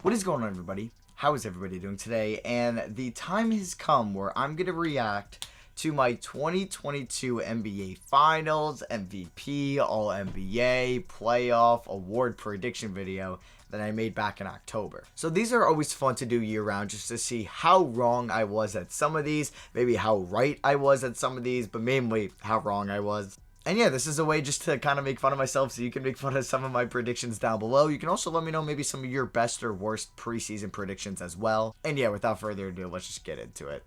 What is going on, everybody? How is everybody doing today? And the time has come where I'm going to react to my 2022 NBA Finals, MVP, All-NBA, Playoff, Award Prediction video that I made back in October. So these are always fun to do year-round just to see how wrong I was at some of these, maybe how right I was at some of these, but mainly how wrong I was. And yeah, this is a way just to kind of make fun of myself, so you can make fun of some of my predictions down below. You can also let me know maybe some of your best or worst preseason predictions as well. And yeah, without further ado, let's just get into it.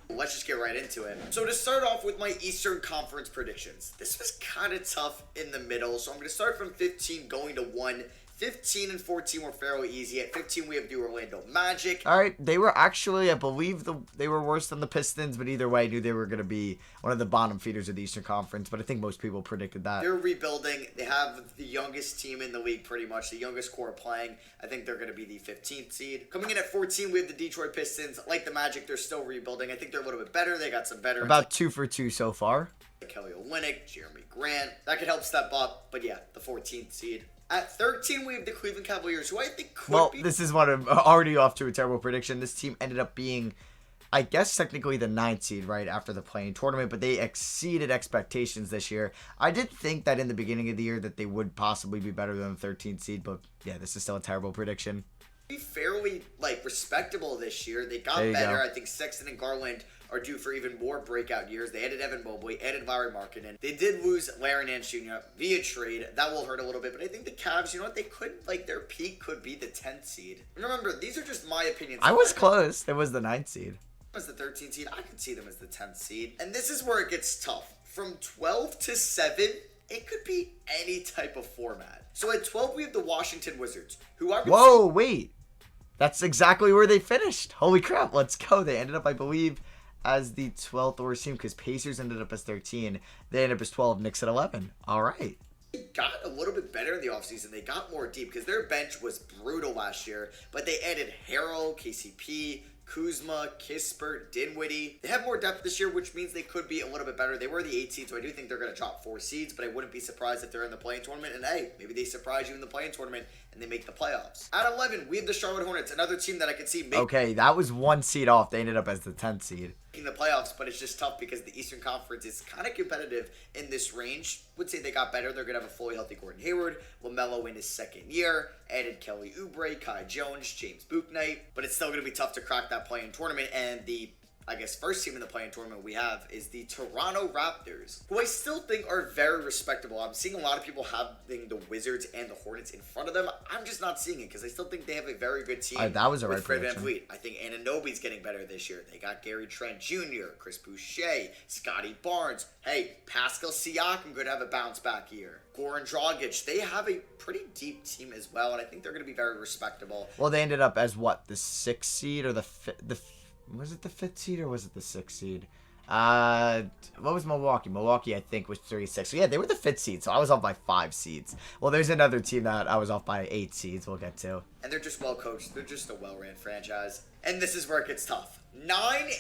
Let's just get right into it. So to start off with my Eastern Conference predictions, this was kind of tough in the middle. So I'm going to start from 15 going to 1. 15 and 14 were fairly easy. At 15, we have the Orlando Magic. All right, they were actually, I believe, they were worse than the Pistons, but either way, I knew they were going to be one of the bottom feeders of the Eastern Conference, but I think most people predicted that. They're rebuilding. They have the youngest team in the league, pretty much, the youngest core playing. I think they're going to be the 15th seed. Coming in at 14, we have the Detroit Pistons. Like the Magic, they're still rebuilding. I think they're a little bit better. They got some veterans. About 2 for 2 so far. Kelly Olynyk, Jeremy Grant. That could help step up, but yeah, the 14th seed. At 13, we have the Cleveland Cavaliers, who I think could be... This is what I'm already off to a terrible prediction. This team ended up being, I guess, technically the 9th seed, right, after the play-in tournament, but they exceeded expectations this year. I did think that in the beginning of the year that they would possibly be better than the 13th seed, but yeah, this is still a terrible prediction. Be fairly, respectable this year. They got better. I think Sexton and Garland are due for even more breakout years. They added Evan Mobley, added Larry Markkinen. They did lose Larry Nance Jr. via trade. That will hurt a little bit, but I think the Cavs, you know what, they could, their peak could be the 10th seed. And remember, these are just my opinions. I was close. It was the 9th seed. As the 13th seed, I could see them as the 10th seed. And this is where it gets tough. From 12 to 7, it could be any type of format. So at 12, we have the Washington Wizards, who I would Whoa, wait. That's exactly where they finished. Holy crap, let's go. They ended up, I believe, as the 12th worst team because Pacers ended up as 13. They ended up as 12, Knicks at 11. All right. They got a little bit better in the offseason. They got more deep because their bench was brutal last year, but they added Harrell, KCP, Kuzma, Kispert, Dinwiddie. They have more depth this year, which means they could be a little bit better. They were the 8th seed, so I do think they're going to drop 4 seeds, but I wouldn't be surprised if they're in the play-in tournament. And hey, maybe they surprise you in the play-in tournament and they make the playoffs. At 11, we have the Charlotte Hornets, another team that I could see make Okay, that was 1 seed off. They ended up as the 10th seed. in the playoffs, but it's just tough because the Eastern Conference is kind of competitive in this range. Would say they got better. They're going to have a fully healthy Gordon Hayward, LaMelo in his 2nd year, added Kelly Oubre, Kai Jones, James Bouknight, but it's still going to be tough to crack that play-in tournament. And the first team in the play-in tournament we have is the Toronto Raptors, who I still think are very respectable. I'm seeing a lot of people having the Wizards and the Hornets in front of them. I'm just not seeing it because I still think they have a very good team. That was a right Fred prediction. VanVleet. I think Anunoby's getting better this year. They got Gary Trent Jr., Chris Boucher, Scotty Barnes. Hey, Pascal Siakam could have a bounce back year. Goran Dragic. They have a pretty deep team as well, and I think they're going to be very respectable. Well, they ended up as what? The 6th seed or the was it the 5th seed or was it the 6th seed? What was Milwaukee? Milwaukee, I think, was 36. So yeah, they were the 5th seed. So I was off by 5 seeds. Well, there's another team that I was off by 8 seeds. We'll get to. And they're just well coached. They're just a well-ran franchise. And this is where it gets tough. 9,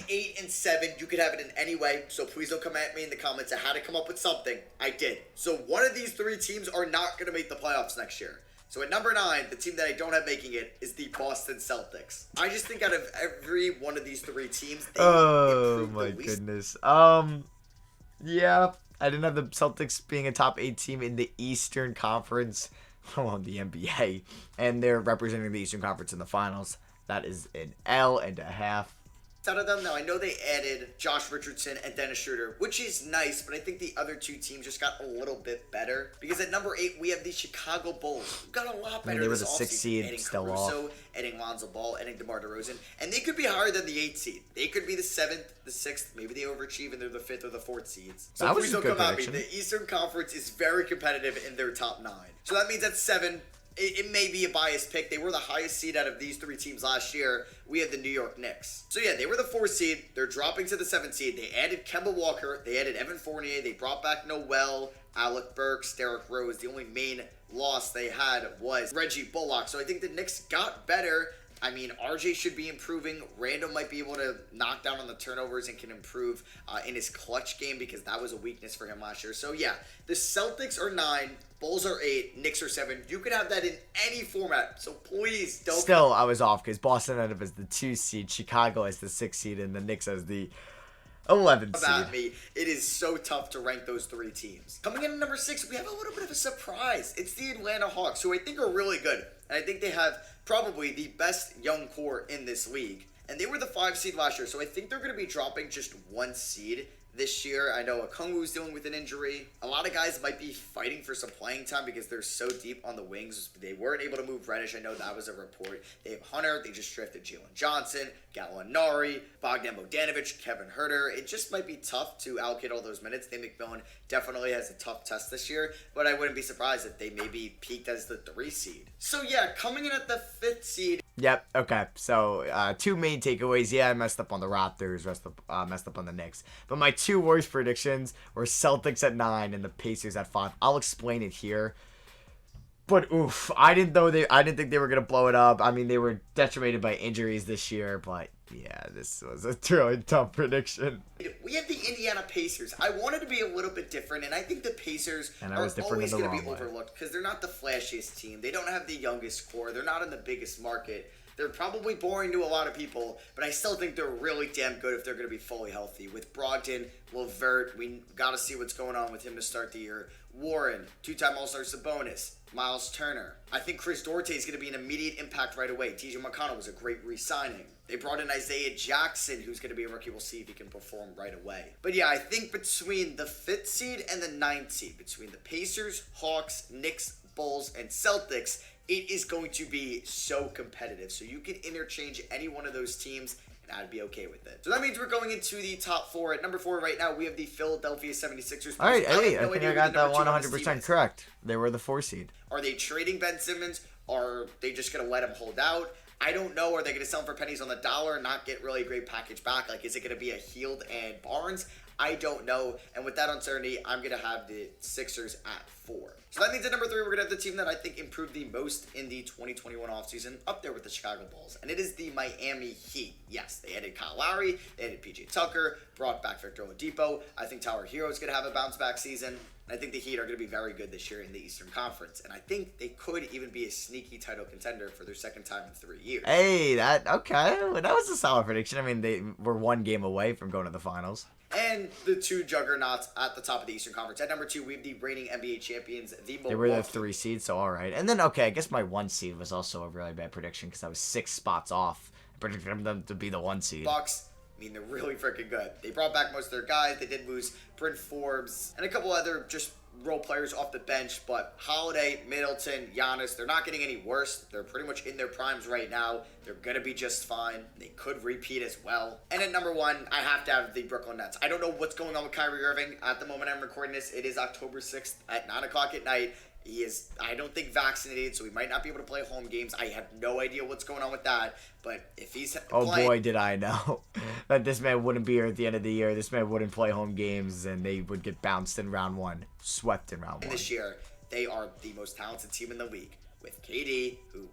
8, and 7. You could have it in any way. So please don't come at me in the comments. I had to come up with something. I did. So one of these 3 teams are not going to make the playoffs next year. So at number 9, the team that I don't have making it is the Boston Celtics. I just think out of every one of these 3 teams, they oh my goodness. Yeah, I didn't have the Celtics being a top 8 team in the Eastern Conference, well, the NBA, and they're representing the Eastern Conference in the finals. That is an L and a half. Out of them, now I know they added Josh Richardson and Dennis Schroeder, which is nice, but I think the other 2 teams just got a little bit better. Because at number 8, we have the Chicago Bulls, who got a lot better. They were this the 6th seed, adding still Caruso, off. adding Lonzo Ball, adding DeMar DeRozan, and they could be higher than the 8th seed. They could be the 7th, the 6th, maybe they overachieve and they're the 5th or the 4th seeds. So please don't come at me. The Eastern Conference is very competitive in their top 9. So that means at 7. It may be a biased pick. They were the highest seed out of these 3 teams last year. We have the New York Knicks. So yeah, they were the 4th seed. They're dropping to the 7th seed. They added Kemba Walker. They added Evan Fournier. They brought back Noel, Alec Burks, Derrick Rose. The only main loss they had was Reggie Bullock. So I think the Knicks got better. I mean, RJ should be improving. Randall might be able to knock down on the turnovers and can improve in his clutch game because that was a weakness for him last year. So, yeah, the Celtics are 9, Bulls are 8, Knicks are 7. You could have that in any format. So, please don't. Still, I was off because Boston ended up as the 2 seed, Chicago as the 6 seed, and the Knicks as the 11th seed. About me, it is so tough to rank those 3 teams. Coming in at number 6, we have a little bit of a surprise. It's the Atlanta Hawks, who I think are really good. And I think they have probably the best young core in this league. And they were the 5 seed last year, so I think they're going to be dropping just 1 seed this year. I know Okongwu's dealing with an injury. A lot of guys might be fighting for some playing time because they're so deep on the wings. They weren't able to move Reddish. I know that was a report. They have Hunter. They just drafted Jalen Johnson, Gallinari, Bogdan Bogdanovic, Kevin Huerter. It just might be tough to allocate all those minutes. Dave McMillan definitely has a tough test this year, but I wouldn't be surprised if they maybe peaked as the 3 seed. So yeah, coming in at the 5th seed. Yep. Okay. So 2 main takeaways. Yeah, I messed up on the Raptors. Messed up on the Knicks. But my 2 worst predictions were Celtics at 9 and the Pacers at 5. I'll explain it here. But oof, I didn't think they were gonna blow it up. I mean, they were detrimented by injuries this year, but yeah, this was a really tough prediction. We have the Indiana Pacers. I wanted to be a little bit different, and I think the Pacers are always going to be overlooked because they're not the flashiest team. They don't have the youngest core. They're not in the biggest market. They're probably boring to a lot of people, but I still think they're really damn good if they're going to be fully healthy. With Brogdon, LeVert, we got to see what's going on with him to start the year. Warren, 2-time All-Star Sabonis, Miles Turner. I think Chris Duarte is going to be an immediate impact right away. TJ McConnell was a great re-signing. They brought in Isaiah Jackson, who's going to be a rookie. We'll see if he can perform right away. But yeah, I think between the 5th seed and the 9th seed, between the Pacers, Hawks, Knicks, Bulls, and Celtics, it is going to be so competitive. So you can interchange any one of those teams, and I'd be okay with it. So that means we're going into the top 4. At number 4 right now, we have the Philadelphia 76ers. All right, hey, I think I got that 100% correct. They were the 4 seed. Are they trading Ben Simmons? Are they just going to let him hold out? I don't know. Are they going to sell him for pennies on the dollar and not get really a great package back? Like, is it going to be a Hield and Barnes? I don't know. And with that uncertainty, I'm going to have the Sixers at 4. So that means at number 3, we're going to have the team that I think improved the most in the 2021 offseason, up there with the Chicago Bulls. And it is the Miami Heat. Yes, they added Kyle Lowry, they added PJ Tucker, brought back Victor Oladipo. I think Tyler Hero is going to have a bounce-back season. And I think the Heat are going to be very good this year in the Eastern Conference. And I think they could even be a sneaky title contender for their second time in 3 years. Hey, okay. Well, that was a solid prediction. I mean, they were 1 game away from going to the finals. And the 2 juggernauts at the top of the Eastern Conference. At number 2, we have the reigning NBA champions, the Milwaukee. They were the 3 seed, so all right. And then, okay, I guess my 1 seed was also a really bad prediction because I was 6 spots off. I predicted them to be the 1 seed. Bucks, I mean, they're really freaking good. They brought back most of their guys. They did lose Brent Forbes and a couple other just role players off the bench, but Holiday, Middleton, Giannis, they're not getting any worse. They're pretty much in their primes right now. They're going to be just fine. They could repeat as well. And at number 1, I have to have the Brooklyn Nets. I don't know what's going on with Kyrie Irving. At the moment I'm recording this, it is October 6th at 9 o'clock at night. He is, I don't think, vaccinated, so he might not be able to play home games. I have no idea what's going on with that. But if he's playing, boy, did I know that this man wouldn't be here at the end of the year. This man wouldn't play home games, and they would get bounced in round 1, swept in round 1. This year, they are the most talented team in the league with KD, who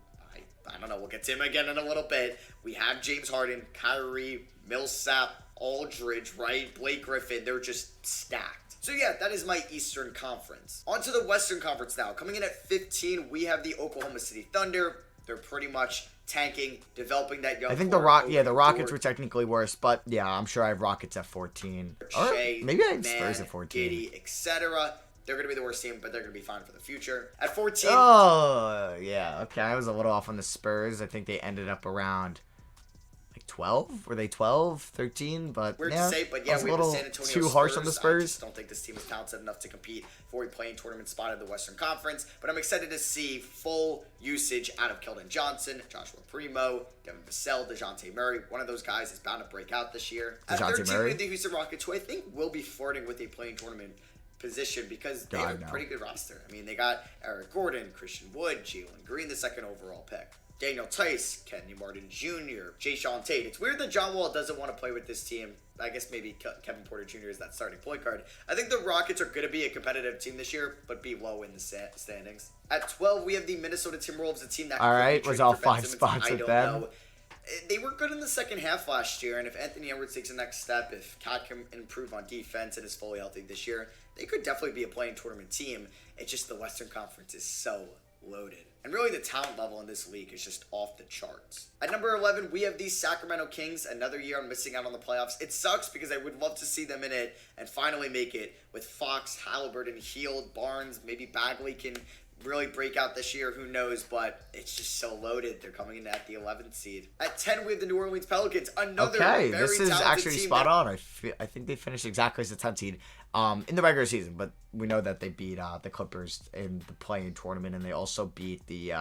I don't know. We'll get to him again in a little bit. We have James Harden, Kyrie, Millsap, Aldridge, right? Blake Griffin. They're just stacked. So yeah, that is my Eastern Conference. On to the Western Conference now. Coming in at 15, we have the Oklahoma City Thunder. They're pretty much tanking, developing that young. I think the Rockets were technically worse, but yeah, I'm sure I have Rockets at 14. Shea, or maybe I have Spurs at 14. Giddey, etc. They're going to be the worst team, but they're going to be fine for the future. At 14. Oh, yeah. Okay, I was a little off on the Spurs. I think they ended up around 12? Were they 12, 13? But weird yeah, to say, but yeah, we have the San Antonio too harsh on the Spurs. I just don't think this team is talented enough to compete for a playing tournament spot in the Western Conference. But I'm excited to see full usage out of Keldon Johnson, Joshua Primo, Devin Vassell, DeJounte Murray. One of those guys is bound to break out this year. At 13, we have the Houston Rockets, who I think will be flirting with a playing tournament position because they have a pretty good roster. I mean, they got Eric Gordon, Christian Wood, Jalen Green, the second overall pick. Daniel Tice, Kenny Martin Jr., Jay Sean Tate. It's weird that John Wall doesn't want to play with this team. I guess maybe Kevin Porter Jr. is that starting point guard. I think the Rockets are going to be a competitive team this year, but be low in the standings. At 12, we have the Minnesota Timberwolves, a team that... All right, was all 5 spots with them. Know. They were good in the second half last year, and if Anthony Edwards takes the next step, if Cat can improve on defense and is fully healthy this year, they could definitely be a playing tournament team. It's just the Western Conference is so loaded. And really the talent level in this league is just off the charts. At number 11, we have the Sacramento Kings. Another year on missing out on the playoffs. It sucks because I would love to see them in it and finally make it with Fox, Halliburton, Hield, Barnes. Maybe Bagley can really break out this year. Who knows? But it's just so loaded. They're coming in at the 11th seed. At 10, we have the New Orleans Pelicans. Another very this is talented actually team spot on. I think they finished exactly as the 10th seed in the regular season, but we know that they beat the Clippers in the play-in tournament, and they also beat the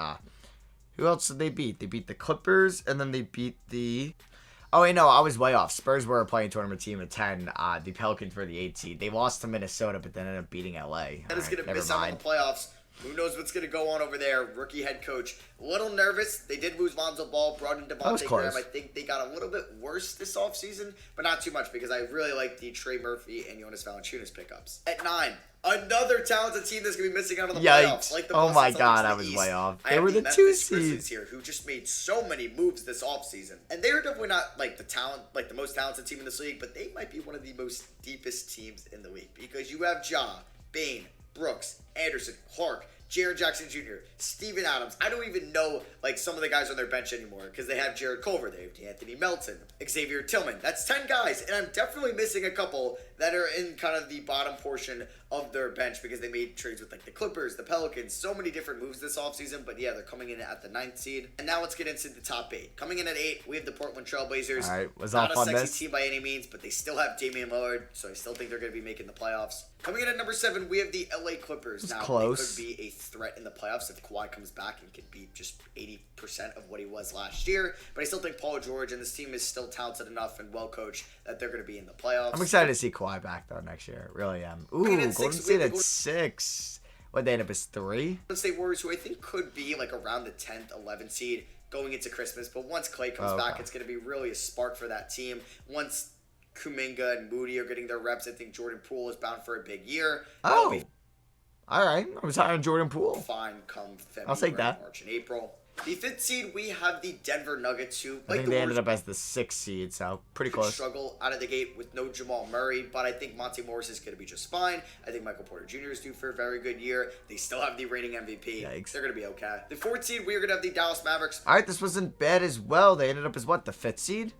who else did they beat? They beat the Clippers, and then they beat the... Oh, wait, no, I was way off. Spurs were a playing tournament team at 10. The Pelicans were the 8th seed. They lost to Minnesota, but then ended up beating LA. That is going to miss out on the playoffs. Who knows what's going to go on over there? Rookie head coach. A little nervous. They did lose Lonzo Ball, brought in Devontae Graham. I think they got a little bit worse this offseason, but not too much because I really like the Trey Murphy and Jonas Valanciunas pickups. At 9, another talented team that's going to be missing out on the playoffs. Like the oh my God, I was East. way off. They were the 2 seeds here who just made so many moves this offseason. And they're definitely not like the most talented team in this league, but they might be one of the most deepest teams in the league because you have Ja, Bane, Brooks, Anderson, Clark, Jaren Jackson Jr., Steven Adams. I don't even know some of the guys on their bench anymore because they have Jared Culver, they have Anthony Melton, Xavier Tillman. That's 10 guys, and I'm definitely missing a couple that are in kind of the bottom portion of their bench because they made trades with the Clippers, the Pelicans, so many different moves this offseason. But yeah, they're coming in at the 9th seed. And now let's get into the top 8. Coming in at 8, we have the Portland Trailblazers. All right, was not off a on sexy team by any means, but they still have Damian Lillard, so I still think they're going to be making the playoffs. Coming in at number 7, we have the LA Clippers. Now, close. They could be a threat in the playoffs if Kawhi comes back and can be just 80% of what he was last year. But I still think Paul George and this team is still talented enough and well coached that they're going to be in the playoffs. I'm excited to see Kawhi back though next year. Really am. Ooh, Golden State at 6. What they end up as 3? Golden State Warriors, who I think could be around the 10th, 11th seed going into Christmas. But once Clay comes back, it's going to be really a spark for that team. Once Kuminga and Moody are getting their reps, I think Jordan Poole is bound for a big year. Oh, all right. I was high on Jordan Poole. Fine come February, I'll take that. March, and April. The 5th seed, we have the Denver Nuggets, who I think they ended up as the 6th seed, so pretty close. Struggle out of the gate with no Jamal Murray, but I think Monte Morris is going to be just fine. I think Michael Porter Jr. is due for a very good year. They still have the reigning MVP. Yikes. They're going to be okay. The 4th seed, we are going to have the Dallas Mavericks. All right, this wasn't bad as well. They ended up as what, the 5th seed?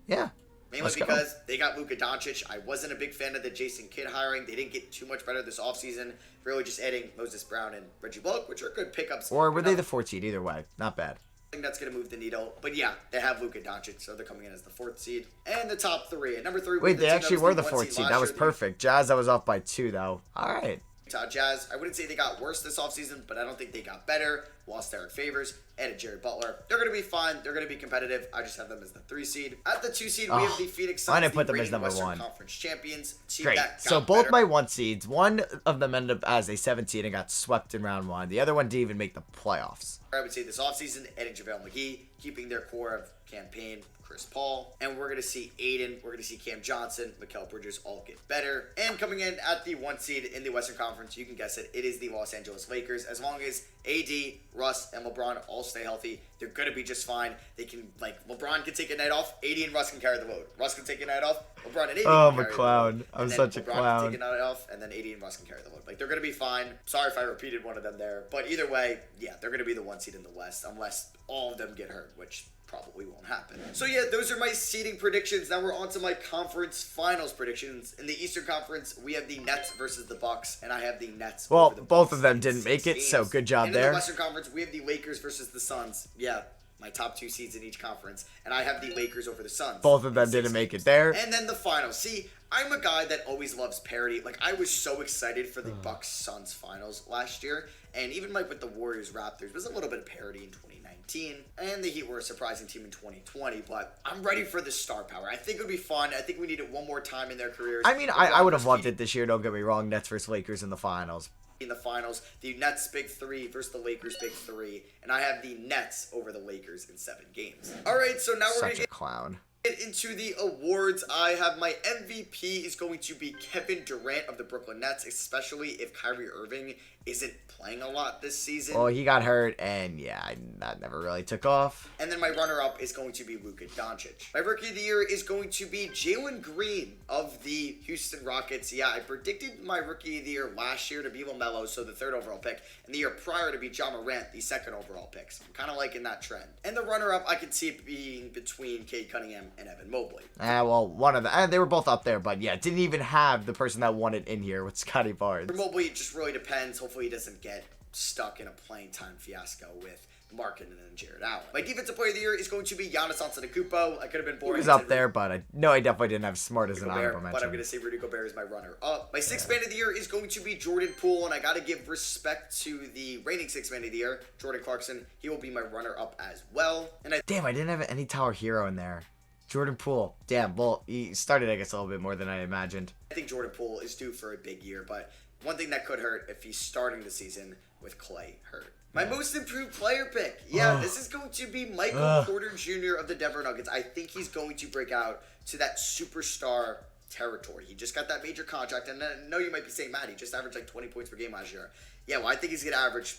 Yeah. Mainly because they got Luka Doncic. I wasn't a big fan of the Jason Kidd hiring. They didn't get too much better this offseason. Really just adding Moses Brown and Reggie Bullock, which are good pickups. Or were they the 4th seed? Either way, not bad. I think that's going to move the needle. But yeah, they have Luka Doncic, so they're coming in as the 4th seed. And the top 3. At number 3, wait, they actually were the 4th seed. That was perfect. Jazz, I was off by 2, though. All right. Utah Jazz, I wouldn't say they got worse this offseason, but I don't think they got better. Lost Eric Favors, added Jared Butler. They're going to be fine. They're going to be competitive. I just have them as the 3 seed. At the 2 seed, we have the Phoenix Suns. I didn't put them as number Western 1. Conference champions. Great. So both my 1 seeds, one of them ended up as a 7 seed and got swept in round 1. The other one didn't even make the playoffs. I would say this offseason, adding JaVale McGee, keeping their core of campaign, Chris Paul, and we're going to see Aiden, we're going to see Cam Johnson, Mikal Bridges all get better. And coming in at the 1 seed in the Western Conference, you can guess it, it is the Los Angeles Lakers. As long as AD, Russ, and LeBron all stay healthy, they're going to be just fine. They can, LeBron can take a night off, AD and Russ can carry the load. Russ can take a night off, LeBron and AD I'm can a carry clown. the load. I'm such a LeBron clown. can take a night off, and then AD and Russ can carry the load. They're going to be fine. Sorry if I repeated one of them there. But either way, yeah, they're going to be the 1 seed in the West, unless all of them get hurt, which probably won't happen. So yeah, those are my seeding predictions. Now we're on to my conference finals predictions. In the Eastern Conference, we have the Nets versus the Bucks, and I have the Nets. Well, over the both Bucks of them in didn't 6 make it, games. so good job and there. In the Western Conference, we have the Lakers versus the Suns. Yeah, my top 2 seeds in each conference, and I have the Lakers over the Suns. Both of them didn't make it there. And then the finals. See, I'm a guy that always loves parity. I was so excited for the Bucks-Suns finals last year, and even with the Warriors-Raptors, was a little bit of parity in 2019, and the Heat were a surprising team in 2020, but I'm ready for the star power. I think it would be fun. I think we need it one more time in their careers. I mean, I would have loved it this year, don't get me wrong, Nets versus Lakers in the finals. in the finals. The Nets big three versus the Lakers big three. And I have the Nets over the Lakers in 7 games. All right, so now we're going to get Clown. into the awards. I have my MVP is going to be Kevin Durant of the Brooklyn Nets, especially if Kyrie Irving isn't playing a lot this season. Well, he got hurt, and yeah, that never really took off. And then my runner-up is going to be Luka Doncic. My Rookie of the Year is going to be Jalen Green of the Houston Rockets. Yeah, I predicted my Rookie of the Year last year to be LaMelo, so the 3rd overall pick, and the year prior to be Ja Morant, the 2nd overall pick. So I'm kind of liking that trend. And the runner-up, I can see it being between Cade Cunningham and Evan Mobley. Well, one of them. They were both up there, but yeah, didn't even have the person that won it in here with Scotty Barnes. For Mobley, it just really depends. Hopefully he doesn't get stuck in a playing time fiasco with Markin and then Jared Allen. My Defensive Player of the Year is going to be Giannis Antetokounmpo. I could have been boring. He was up there, but I definitely didn't have Smart as an honorable mention. But I'm going to say Rudy Gobert is my runner-up. My Sixth Man of the Year is going to be Jordan Poole, and I got to give respect to the reigning Sixth Man of the Year, Jordan Clarkson. He will be my runner-up as well. And Damn, I didn't have any Tower Hero in there. Jordan Poole. Damn, well, he started, I guess, a little bit more than I imagined. I think Jordan Poole is due for a big year, but one thing that could hurt if he's starting the season with Clay hurt. My most improved player pick. Yeah, this is going to be Michael Porter Jr. of the Denver Nuggets. I think he's going to break out to that superstar territory. He just got that major contract, and I know you might be saying, Matt, he just averaged like 20 points per game last year. Yeah, well, I think he's going to average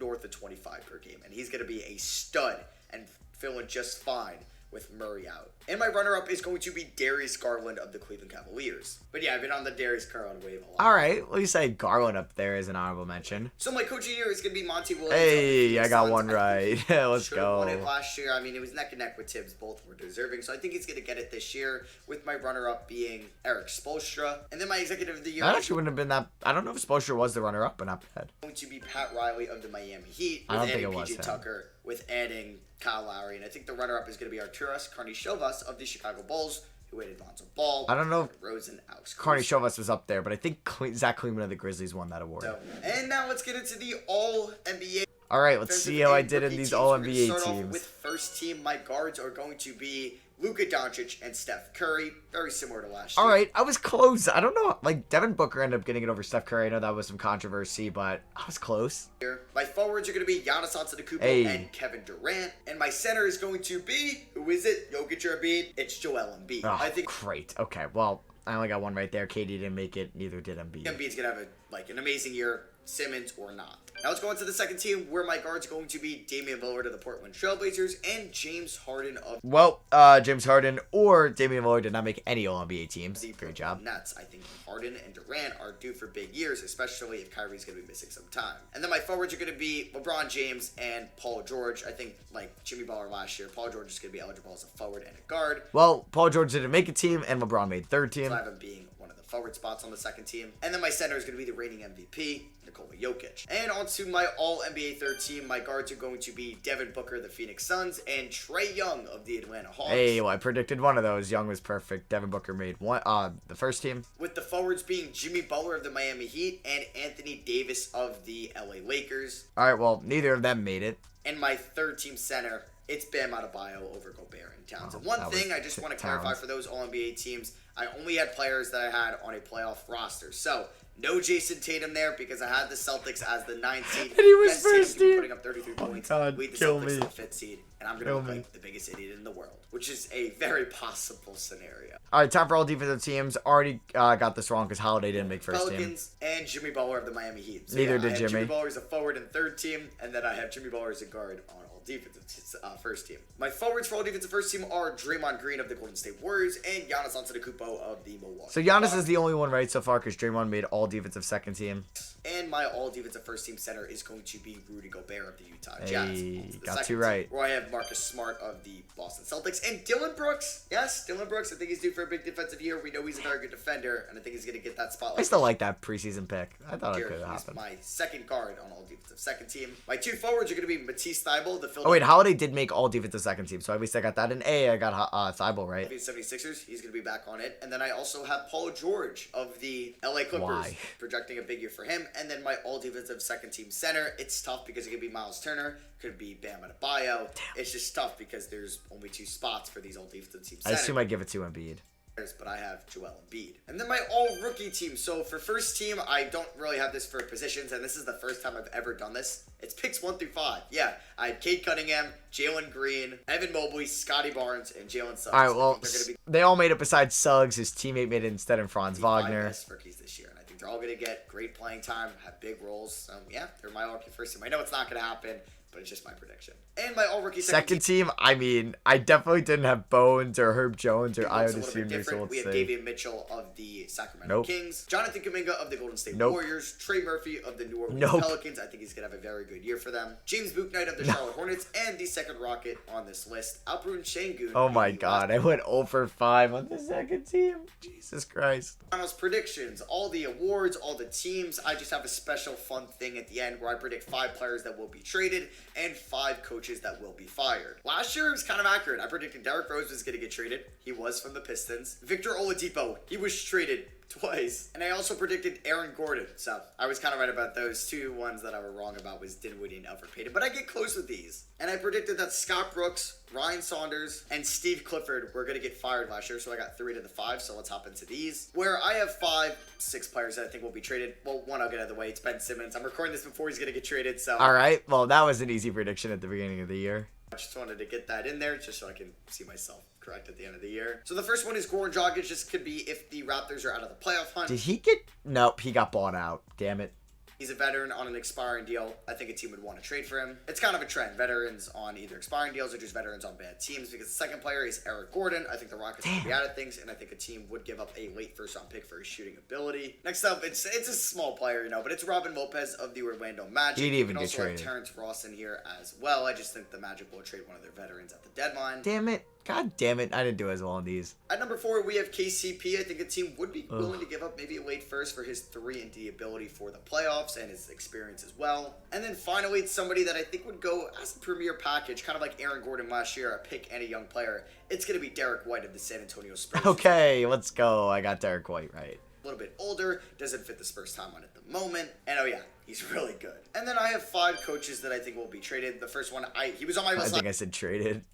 north of 25 per game, and he's going to be a stud and feeling just fine with Murray out. And my runner-up is going to be Darius Garland of the Cleveland Cavaliers. But yeah, I've been on the Darius Garland wave a lot. All right, well, you say Garland up there as an honorable mention. So my coach of the year is going to be Monty Williams. Hey, I got one right. Let's go. Won it last year. I mean, it was neck and neck with Tibbs. Both were deserving. So I think he's going to get it this year, with my runner-up being Eric Spoelstra. And then my executive of the year... That actually wouldn't have been that... I don't know if Spoelstra was the runner-up, but not bad. Going to be Pat Riley of the Miami Heat. I don't think it was PJ Tucker, with adding Kyle Lowry. And I think the runner-up is going to be Arturas Karnisovas of the Chicago Bulls, who added Lonzo Ball. I don't know if Rosen, Alex Karnisovas was up there, but I think Zach Cleveland of the Grizzlies won that award. And now let's get into the All-NBA. All right, let's see how I did in these All-NBA start teams. Off with first team, my guards are going to be Luka Doncic and Steph Curry. Very similar to last year. All right, I was close. I don't know. Like, Devin Booker ended up getting it over Steph Curry. I know that was some controversy, but I was close. My forwards are going to be Giannis Antetokounmpo and Kevin Durant. And my center is going to be, who is it? Jokic or Embiid? It's Joel Embiid. Oh, I think great. Okay, well, I only got one right there. KD didn't make it. Neither did Embiid. Embiid's going to have an amazing year, Simmons or not. Now let's go into the second team, where my guards are going to be Damian Lillard of the Portland Trailblazers and James Harden of... Well, James Harden or Damian Lillard did not make any All-NBA teams. Great job. Nets. I think Harden and Durant are due for big years, especially if Kyrie's going to be missing some time. And then my forwards are going to be LeBron James and Paul George. I think, like Jimmy Butler last year, Paul George is going to be eligible as a forward and a guard. Well, Paul George didn't make a team, and LeBron made third team. So I have him being one of the forward spots on the second team. And then my center is going to be the reigning MVP, Nikola Jokic. And on to my All-NBA third team, my guards are going to be Devin Booker of the Phoenix Suns and Trae Young of the Atlanta Hawks. Hey, well, I predicted one of those. Young was perfect. Devin Booker made one. The first team. With the forwards being Jimmy Butler of the Miami Heat and Anthony Davis of the LA Lakers. All right, well, neither of them made it. And my third team center, it's Bam Adebayo over Gobert and Towns. And one thing I just want to clarify for those All-NBA teams, I only had players that I had on a playoff roster. So, no Jason Tatum there because I had the Celtics as the 9th seed. And he was first team. Putting up 33 points. God, lead the kill Celtics me. to the 5th seed. And I'm going to look like the biggest idiot in the world, which is a very possible scenario. All right, time for all defensive teams. Already got this wrong because Holiday didn't make first Pelicans team. And Jimmy Butler of the Miami Heat. So Neither did I have Jimmy. Jimmy Butler as a forward and third team, and then I have Jimmy Butler as a guard on all defensive first team. My forwards for all defensive first team are Draymond Green of the Golden State Warriors and Giannis Antetokounmpo of the Milwaukee. So Giannis is the only one right so far because Draymond made all defensive second team. And my all defensive first team center is going to be Rudy Gobert of the Utah Jazz. Hey, got two right. Where I have Marcus Smart of the Boston Celtics and Dylan Brooks. Yes, Dylan Brooks. I think he's due for a big defensive year. We know he's a very good defender, and I think he's going to get that spotlight. I still like that preseason pick. I thought it could have He's happened. my second guard on all defensive second team. My two forwards are going to be Matisse Thybulle, the Philadelphia. Oh wait, Holiday did make all defensive second team, so at least I got that. And I got Thybulle right. 76ers, he's going to be back on it. And then I also have Paul George of the LA Clippers. Why? Projecting a big year for him. And then my all defensive second team center, it's tough because it could be Miles Turner, could be Bam Adebayo. It's just tough because there's only two spots for these all defensive team I centers. assume I give it to Embiid. but I have Joel Embiid. And then my all-rookie team. So for first team, I don't really have this for positions, and this is the first time I've ever done this. It's picks 1 through 5. Yeah, I had Cade Cunningham, Jalen Green, Evan Mobley, Scotty Barnes, and Jalen Suggs. All right, well, they all made it besides Suggs. His teammate made it instead of Franz Wagner. Best rookies this year, and I think they're all going to get great playing time, have big roles. So yeah, they're my all-rookie first team. I know it's not going to happen, but it's just my prediction. And my all-rookie second team, I mean, I definitely didn't have Bones or Herb Jones or Iota Sr. So we have Davion Mitchell of the Sacramento Kings, Jonathan Kuminga of the Golden State Warriors, Trey Murphy of the New Orleans Pelicans. I think he's going to have a very good year for them. James Bouknight of the Charlotte Hornets, and the second Rocket on this list, Alperen Sengun. Oh my God, I went 0 for 5 on the second team. Jesus Christ. Finals predictions, all the awards, all the teams. I just have a special fun thing at the end where I predict 5 players that will be traded and 5 coaches that will be fired. Last year it was kind of accurate. I predicted Derrick Rose was going to get traded. He was from the Pistons. Victor Oladipo, he was traded twice. And I also predicted Aaron Gordon. So I was kind of right about those. 2 ones that I were wrong about was Dinwiddie and Elfrid Payton. But I get close with these. And I predicted that Scott Brooks, Ryan Saunders, and Steve Clifford were going to get fired last year. So I got 3 to the 5. So let's hop into these. Where I have 6 players that I think will be traded. Well, one I'll get out of the way. It's Ben Simmons. I'm recording this before he's going to get traded. So all right. Well, that was an easy prediction at the beginning of the year. I just wanted to get that in there just so I can see myself correct at the end of the year. So the first one is Goran Dragic. This could be if the Raptors are out of the playoff hunt. Did he get... Nope, he got bought out. Damn it. He's a veteran on an expiring deal. I think a team would want to trade for him. It's kind of a trend. Veterans on either expiring deals or just veterans on bad teams, because the second player is Eric Gordon. I think the Rockets would be out of things, and I think a team would give up a late first-round pick for his shooting ability. Next up, it's a small player, you know, but it's Robin Lopez of the Orlando Magic. He'd even get traded. Also have Terrence Ross in here as well. I just think the Magic will trade one of their veterans at the deadline. Damn it. God damn it. I didn't do as well on these. At number 4, we have KCP. I think a team would be willing to give up maybe a late first for his 3-and-D ability for the playoffs and his experience as well. And then finally, it's somebody that I think would go as the premier package, kind of like Aaron Gordon last year, a pick and a young player. It's going to be Derek White of the San Antonio Spurs. Okay, let's go. I got Derek White right. A little bit older, doesn't fit the Spurs timeline at the moment. And oh yeah, he's really good. And then I have 5 coaches that I think will be traded. The first one, he was on my list. I think I said traded.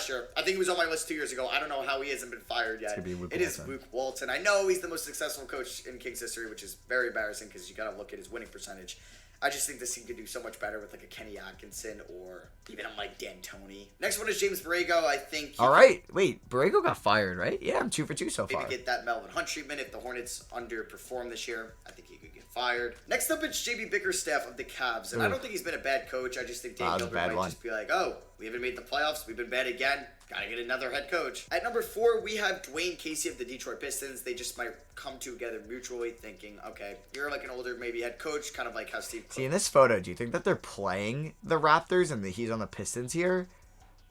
Sure. I think he was on my list 2 years ago. I don't know how he hasn't been fired yet. It is Luke Walton. I know he's the most successful coach in Kings history, which is very embarrassing because you got to look at his winning percentage. I just think this team could do so much better with like a Kenny Atkinson or even a Mike D'Antoni. Next one is James Borrego. I think. All right. Wait, Borrego got fired, right? Yeah, I'm 2 for 2 so far. Maybe get that Melvin Hunt treatment. If the Hornets underperform this year, I think he could get fired. Next up, it's JB Bickerstaff of the Cavs. And I don't think he's been a bad coach. I just think Dave Gilbert might just be like, oh, we haven't made the playoffs. We've been bad again. Gotta get another head coach. At number 4, we have Dwayne Casey of the Detroit Pistons. They just might come together mutually thinking, okay, you're like an older maybe head coach, kind of like how Steve... See, in this photo, do you think that they're playing the Raptors and that he's on the Pistons here?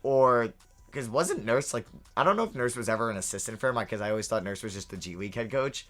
Or... Because wasn't Nurse, like... I don't know if Nurse was ever an assistant for him, because I always thought Nurse was just the G League head coach.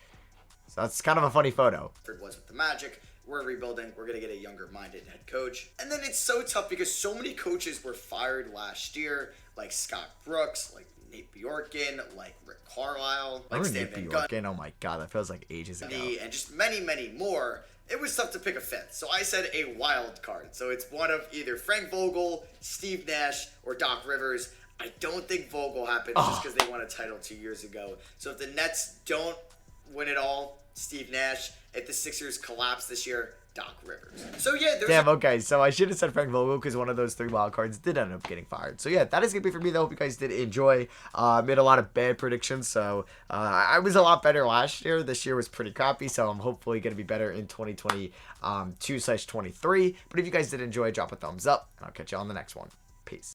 So that's kind of a funny photo. Was with the Magic. We're rebuilding. We're going to get a younger-minded head coach. And then it's so tough because so many coaches were fired last year, like Scott Brooks, like Nate Bjorken, like Rick Carlisle, like Stan Van Gundy. Oh my God, that feels like ages ago. And just many, many more. It was tough to pick a 5th. So I said a wild card. So it's one of either Frank Vogel, Steve Nash, or Doc Rivers. I don't think Vogel happens just because they won a title 2 years ago. So if the Nets don't win it all, Steve Nash. If the Sixers collapse this year, Doc Rivers. So yeah, there's okay. So I should have said Frank Vogel because one of those 3 wild cards did end up getting fired. So yeah, that is gonna be for me though. Hope you guys did enjoy. Made a lot of bad predictions. So I was a lot better last year. This year was pretty crappy. So I'm hopefully gonna be better in 2022/23. But if you guys did enjoy, drop a thumbs up, and I'll catch you on the next one. Peace.